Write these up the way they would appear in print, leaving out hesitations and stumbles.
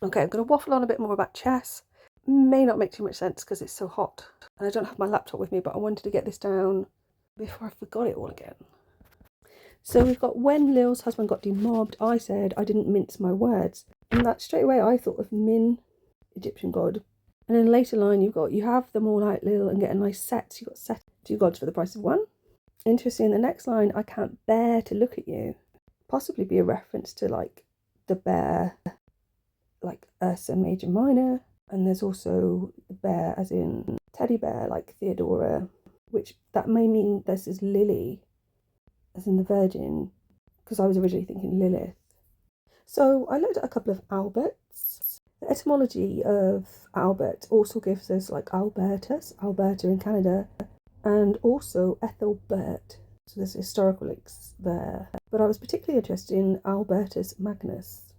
Okay, I'm going to waffle on a bit more about chess. May not make too much sense because it's so hot. And I don't have my laptop with me, but I wanted to get this down before I forgot it all again. So we've got when Lil's husband got demobbed, I said I didn't mince my words. And that straight away I thought of Min, Egyptian god. And in a later line you've got, you have them all out, Lil, and get a nice set. So you've got set 2 gods for the price of 1. Interesting, in the next line, I can't bear to look at you. Possibly be a reference to like the bear, like Ursa Major Minor. And there's also the bear as in teddy bear, like Theodora, which that may mean this is Lily, as in the Virgin, because I was originally thinking Lilith. So I looked at a couple of Alberts. The etymology of Albert also gives us like Albertus, Alberta in Canada, and also Ethelbert. So there's historical links there. But I was particularly interested in Albertus Magnus,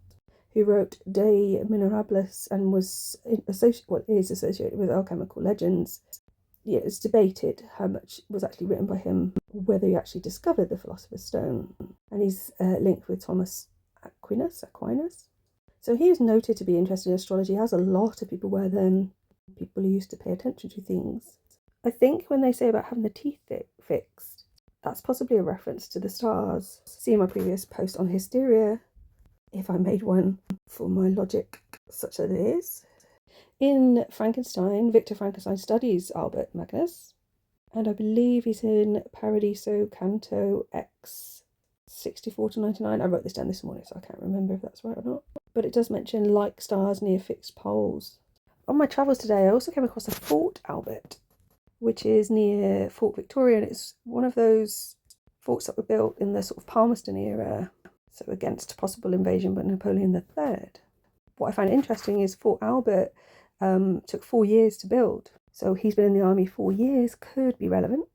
who wrote De Minerabilis and is associated with alchemical legends. Yeah, it's debated how much was actually written by him, whether he actually discovered the Philosopher's Stone. And he's linked with Thomas Aquinas. So he was noted to be interested in astrology, as a lot of people were then, people who used to pay attention to things. I think when they say about having the teeth fixed, that's possibly a reference to the stars. See my previous post on hysteria, if I made one for my logic, such that it is. In Frankenstein, Victor Frankenstein studies Albert Magnus, and I believe he's in Paradiso Canto X 64 to 99. I wrote this down this morning, so I can't remember if that's right or not. But it does mention like stars near fixed poles. On my travels today, I also came across a Fort Albert, which is near Fort Victoria, and it's one of those forts that were built in the sort of Palmerston era, so against possible invasion by Napoleon III. What I find interesting is Fort Albert took 4 years to build, so he's been in the army 4 years, could be relevant,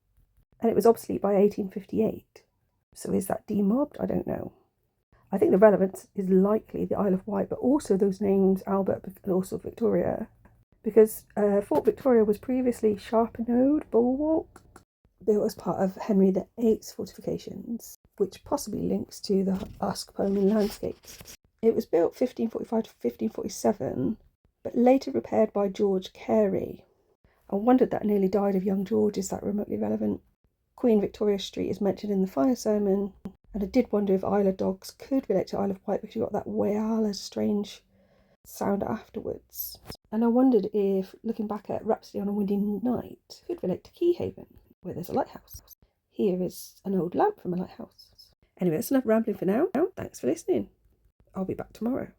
and it was obsolete by 1858. So is that demobbed? I don't know. I think the relevance is likely the Isle of Wight, but also those names, Albert and also Victoria, because Fort Victoria was previously Sharpenode Bulwark, built as part of Henry VIII's fortifications, which possibly links to the Usk poem in Landscapes. It was built 1545 to 1547, but later repaired by George Carey. I wondered that nearly died of young George, is that remotely relevant? Queen Victoria Street is mentioned in the fire sermon, and I did wonder if Isle of Dogs could relate to Isle of Wight, because you got that Wales strange sound afterwards. And I wondered if, looking back at Rhapsody on a Windy Night, could relate to Keyhaven, where there's a lighthouse. Here is an old lamp from a lighthouse. Anyway, that's enough rambling for now. Thanks for listening. I'll be back tomorrow.